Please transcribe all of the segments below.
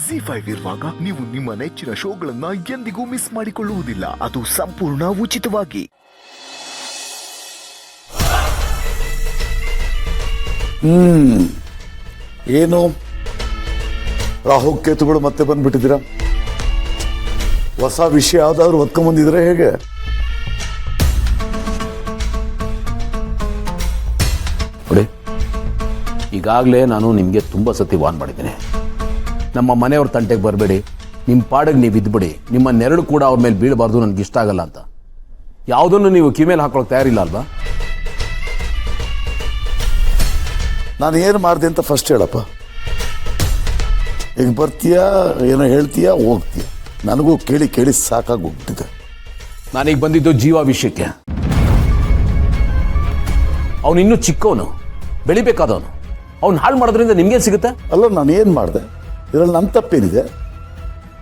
ZEE5 ಇರುವಾಗ ನೀವು ನಿಮ್ಮ ನೆಚ್ಚಿನ ಶೋಗಳನ್ನ ಎಂದಿಗೂ ಮಿಸ್ ಮಾಡಿಕೊಳ್ಳುವುದಿಲ್ಲ. ಅದು ಸಂಪೂರ್ಣ ಉಚಿತವಾಗಿ. ಏನು ರಾಹು ಕೇತುಗಳು ಮತ್ತೆ ಬಂದ್ಬಿಟ್ಟಿದ್ದೀರಾ? ಹೊಸ ವಿಷಯ ಯಾವ್ದಾದ್ರು ಹೊತ್ಕೊಂಡ್ಬಂದಿದ್ರೆ ಹೇಗೆ? ನೋಡಿ, ಈಗಾಗಲೇ ನಾನು ನಿಮಗೆ ತುಂಬ ಸತಿ ವಾರ್ನ್ ಮಾಡಿದ್ದೇನೆ. ನಮ್ಮ ಮನೆಯವ್ರ ತಂಟೆಗೆ ಬರಬೇಡಿ, ನಿಮ್ಮ ಪಾಡಿಗೆ ನೀವು ಇದ್ಬಿಡಿ, ನಿಮ್ಮ ನೆರಳು ಕೂಡ ಅವ್ರ ಮೇಲೆ ಬೀಳಬಾರ್ದು, ನನಗೆ ಇಷ್ಟ ಆಗಲ್ಲ ಅಂತ. ಯಾವುದನ್ನು ನೀವು ಕಿವಿಮೇಲೆ ಹಾಕೊಳ್ಳೋಕೆ ತಯಾರಿಲ್ಲ ಅಲ್ವಾ? ನಾನು ಏನು ಮಾಡಿದೆ ಅಂತ ಫಸ್ಟ್ ಹೇಳಪ್ಪ. ಈಗ ಬರ್ತೀಯಾ, ಏನೋ ಹೇಳ್ತೀಯಾ, ಹೋಗ್ತೀಯ. ನನಗೂ ಕೇಳಿ ಕೇಳಿ ಸಾಕಾಗಿ ಹೋಗ್ಬಿಟ್ಟಿದೆ. ನಾನೀಗ ಬಂದಿದ್ದು ಜೀವ ವಿಷಯಕ್ಕೆ. ಅವನು ಇನ್ನೂ ಚಿಕ್ಕವನು, ಬೆಳಿಬೇಕಾದವನು. ಅವ್ನು ಹಾಳು ಮಾಡೋದ್ರಿಂದ ನಿಮ್ಗೇನು ಸಿಗುತ್ತೆ? ಅಲ್ಲ, ನಾನು ಏನು ಮಾಡಿದೆ? ಇದರಲ್ಲಿ ನನ್ನ ತಪ್ಪೇನಿದೆ?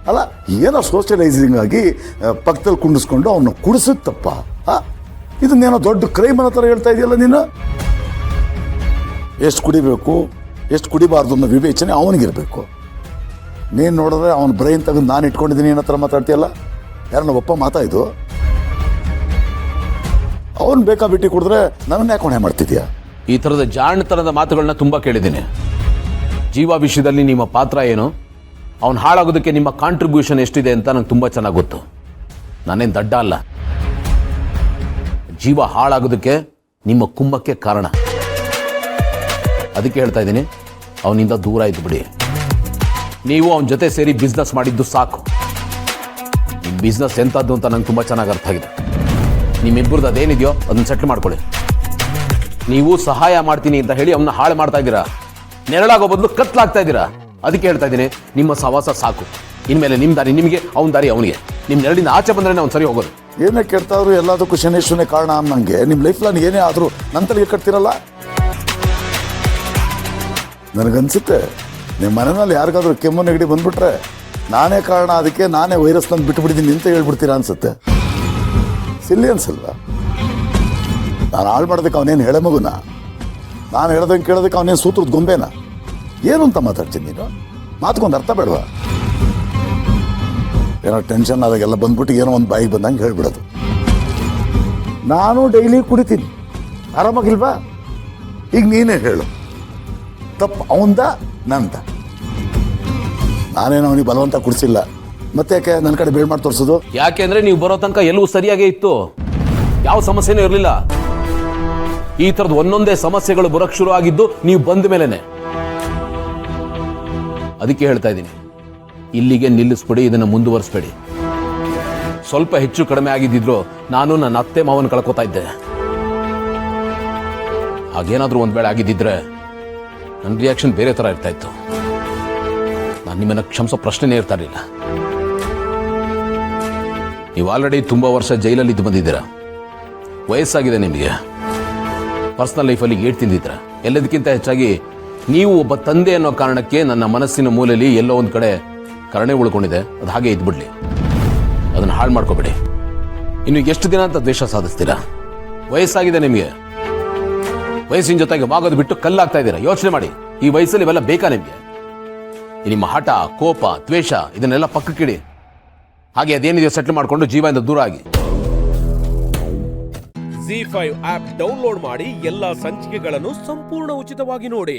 ಅಲ್ಲ, ಏನೋ ಸೋಷಿಯಲೈಸಿಂಗ್ ಆಗಿ ಪಕ್ಕದಲ್ಲಿ ಕುಂಡಿಸ್ಕೊಂಡು ಅವನ್ನ ಕುಡಿಸೋದು ತಪ್ಪ? ಇದನ್ನೇನೋ ದೊಡ್ಡ ಕ್ರೈಮ್ ಅನ್ನೋ ಥರ ಹೇಳ್ತಾ ಇದೆಯಲ್ಲ ನೀನು. ಎಷ್ಟು ಕುಡಿಬೇಕು, ಎಷ್ಟು ಕುಡಿಬಾರ್ದು ಅನ್ನೋ ವಿವೇಚನೆ ಅವನಿಗಿರಬೇಕು. ನೀನು ನೋಡಿದ್ರೆ ಅವನ ಬ್ರೈನ್ ತೆಗೆದು ನಾನು ಇಟ್ಕೊಂಡಿದ್ದೀನಿ ಏನೋ ಥರ ಮಾತಾಡ್ತೀಯಲ್ಲ. ಯಾರನ್ನ ಒಪ್ಪ ಮಾತಾಯಿತು? ಅವನು ಬೇಕಾ ಬಿಟ್ಟು ಕುಡಿದ್ರೆ ನನ್ನ ಯಾಕೆ ಹೊಣೆ ಮಾಡ್ತಿದ್ಯಾ? ಈ ಥರದ ಜಾಣತನದ ಮಾತುಗಳನ್ನ ತುಂಬ ಕೇಳಿದ್ದೀನಿ. ಜೀವ ವಿಷಯದಲ್ಲಿ ನಿಮ್ಮ ಪಾತ್ರ ಏನು, ಅವ್ನು ಹಾಳಾಗೋದಕ್ಕೆ ನಿಮ್ಮ ಕಾಂಟ್ರಿಬ್ಯೂಷನ್ ಎಷ್ಟಿದೆ ಅಂತ ನಂಗೆ ತುಂಬ ಚೆನ್ನಾಗಿ ಗೊತ್ತು. ನಾನೇನು ದಡ್ಡ ಅಲ್ಲ. ಜೀವ ಹಾಳಾಗೋದಕ್ಕೆ ನಿಮ್ಮ ಕುಂಭಕ್ಕೆ ಕಾರಣ. ಅದಕ್ಕೆ ಹೇಳ್ತಾ ಇದ್ದೀನಿ, ಅವನಿಂದ ದೂರ ಇದ್ದು ಬಿಡಿ. ನೀವು ಅವನ ಜೊತೆ ಸೇರಿ ಬಿಸ್ನೆಸ್ ಮಾಡಿದ್ದು ಸಾಕು. ನಿಮ್ಮ ಬಿಸ್ನೆಸ್ ಎಂಥದ್ದು ಅಂತ ನಂಗೆ ತುಂಬ ಚೆನ್ನಾಗಿ ಅರ್ಥ ಆಗಿದೆ. ನಿಮ್ಮಿಬ್ಬರದ್ದು ಅದೇನಿದೆಯೋ ಅದನ್ನು ಸೆಟ್ಲ್ ಮಾಡ್ಕೊಳ್ಳಿ. ನೀವು ಸಹಾಯ ಮಾಡ್ತೀನಿ ಅಂತ ಹೇಳಿ ಅವನ್ನ ಹಾಳು ಮಾಡ್ತಾ ಇದ್ದೀರಾ, ನೆರಳಾಗೋ ಬದಲು ಕತ್ಲಾಗ್ತಾ ಇದ್ದೀರಾ. ಅದಕ್ಕೆ ಹೇಳ್ತಾ ಇದ್ದೀನಿ, ನಿಮ್ಮ ಸಹವಾಸ ಸಾಕು. ಇನ್ಮೇಲೆ ನಿಮ್ಮ ದಾರಿ ನಿಮಗೆ, ಅವನ ದಾರಿ ಅವನಿಗೆ. ನಿಮ್ಮ ನೆರಳಿಂದ ಆಚೆ ಬಂದ್ರೆ ಅವ್ನು ಸರಿ ಹೋಗೋದು. ಏನೇ ಕೆಡ್ತಾದ್ರು ಎಲ್ಲದಕ್ಕೂ ಶನೇಶ್ವರನೇ ಕಾರಣ ಅನ್ನಂಗೆ ನಿಮ್ಮ ಲೈಫ್ಲಾನ್ ಏನೇ ಆದರೂ ನನ್ನ ತಲೆಗೆ ಕಟ್ತಿರಲ್ಲ. ನನಗನ್ಸುತ್ತೆ ನಿಮ್ಮ ಮನೆಯಲ್ಲಿ ಯಾರಿಗಾದ್ರೂ ಕೆಮ್ಮು ನೆಗಡಿ ಬಂದ್ಬಿಟ್ರೆ ನಾನೇ ಕಾರಣ, ಅದಕ್ಕೆ ನಾನೇ ವೈರಸ್ ತಂದು ಬಿಟ್ಟುಬಿಟ್ಟಿದ್ದೀನಿ ಅಂತ ಹೇಳ್ಬಿಡ್ತೀರಾ ಅನ್ಸುತ್ತೆ. ಸಿಲ್ಲಿ ಅನ್ಸಲ್ವಾ? ನಾನು ಹಾಳು ಮಾಡೋದಕ್ಕೆ ಅವನೇನು ಹೇಳ ಮಗುನ? ನಾನು ಹೇಳ್ದಂಗೆ ಕೇಳೋದಕ್ಕೆ ಅವನೇನು ಸೂತ್ರದ ಗೊಂಬೆನ? ಏನು ಅಂತ ಮಾತಾಡ್ತೀನಿ ನೀನು? ಮಾತ್ಕೊಂದು ಅರ್ಥ ಬೇಡವಾ? ಏನೋ ಟೆನ್ಷನ್ ಆದಾಗೆಲ್ಲ ಬಂದ್ಬಿಟ್ಟು ಏನೋ ಒಂದು ಬಾಯಿಗೆ ಬಂದಂಗೆ ಹೇಳ್ಬಿಡೋದು. ನಾನು ಡೈಲಿ ಕುಡಿತೀನಿ, ಆರಾಮಾಗಿಲ್ವಾ? ಈಗ ನೀನೇ ಹೇಳು, ತಪ್ಪು ಅವಂದ ನಂದ? ನಾನೇನೋ ಅವನಿಗೆ ಬಲವಂತ ಕುಡಿಸಿಲ್ಲ, ಮತ್ತೆ ಯಾಕೆ ನನ್ನ ಕಡೆ ಬೇಡ ಮಾಡಿ ತೋರಿಸೋದು? ಯಾಕೆ ಅಂದ್ರೆ ನೀವು ಬರೋ ತನಕ ಎಲ್ಲವೂ ಸರಿಯಾಗೇ ಇತ್ತು, ಯಾವ ಸಮಸ್ಯೆನೂ ಇರಲಿಲ್ಲ. ಈ ಥರದ್ದು ಒಂದೊಂದೇ ಸಮಸ್ಯೆಗಳು ಬರೋಕ್ಕೆ ಶುರು ಆಗಿದ್ದು ನೀವು ಬಂದ ಮೇಲೆನೆ. ಅದಕ್ಕೆ ಹೇಳ್ತಾ ಇದ್ದೀನಿ, ಇಲ್ಲಿಗೆ ನಿಲ್ಲಿಸ್ಬಿಡಿ, ಇದನ್ನು ಮುಂದುವರಿಸ್ಬೇಡಿ. ಸ್ವಲ್ಪ ಹೆಚ್ಚು ಕಡಿಮೆ ಆಗಿದ್ದಿದ್ರು ನಾನು ನನ್ನ ಅತ್ತೆ ಮಾವನ ಕಳ್ಕೊತಾ ಇದ್ದೆ. ಹಾಗೇನಾದ್ರೂ ಒಂದ್ ವೇಳೆ ಆಗಿದ್ದಿದ್ರೆ ನನ್ನ ರಿಯಾಕ್ಷನ್ ಬೇರೆ ಥರ ಇರ್ತಾ ಇತ್ತು. ನಾನು ನಿಮ್ಮನ್ನು ಕ್ಷಮಿಸೋ ಪ್ರಶ್ನೆನೇ ಇರ್ತಾ ಇರಲಿಲ್ಲ. ನೀವು ಆಲ್ರೆಡಿ ತುಂಬ ವರ್ಷ ಜೈಲಲ್ಲಿ ಇದ್ದು ಬಂದಿದ್ದೀರಾ, ವಯಸ್ಸಾಗಿದೆ ನಿಮಗೆ, ಪರ್ಸನಲ್ ಲೈಫಲ್ಲಿ ಏಟ್ ತಿಂದಿದ್ದೀರ. ಎಲ್ಲದಕ್ಕಿಂತ ಹೆಚ್ಚಾಗಿ ನೀವು ಒಬ್ಬ ತಂದೆ ಅನ್ನೋ ಕಾರಣಕ್ಕೆ ನನ್ನ ಮನಸ್ಸಿನ ಮೂಲೆಯಲ್ಲಿ ಎಲ್ಲೋ ಒಂದು ಕಡೆ ಕರುಣೆ ಉಳ್ಕೊಂಡಿದೆ. ಅದು ಹಾಗೆ ಇದ್ಬಿಡ್ಲಿ, ಅದನ್ನು ಹಾಳು ಮಾಡ್ಕೋಬೇಡಿ. ಇನ್ನು ಎಷ್ಟು ದಿನ ಅಂತ ದ್ವೇಷ ಸಾಧಿಸ್ತೀರಾ? ವಯಸ್ಸಾಗಿದೆ ನಿಮಗೆ, ವಯಸ್ಸಿನ ಜೊತೆಗೆ ವಾಗೋದು ಬಿಟ್ಟು ಕಲ್ಲಾಗ್ತಾ ಇದ್ದೀರಾ. ಯೋಚನೆ ಮಾಡಿ, ಈ ವಯಸ್ಸಲ್ಲಿ ಇವೆಲ್ಲ ಬೇಕಾ ನಿಮಗೆ? ನಿಮ್ಮ ಹಠ, ಕೋಪ, ದ್ವೇಷ ಇದನ್ನೆಲ್ಲ ಪಕ್ಕಕ್ಕಿಡಿ. ಹಾಗೆ ಅದೇನಿದೆಯೋ ಸೆಟ್ಲ್ ಮಾಡಿಕೊಂಡು ಜೀವದಿಂದ ದೂರ ಆಗಿ. ZEE5 ಆಪ್ ಡೌನ್ಲೋಡ್ ಮಾಡಿ ಎಲ್ಲಾ ಸಂಚಿಕೆಗಳನ್ನು ಸಂಪೂರ್ಣ ಉಚಿತವಾಗಿ ನೋಡಿ.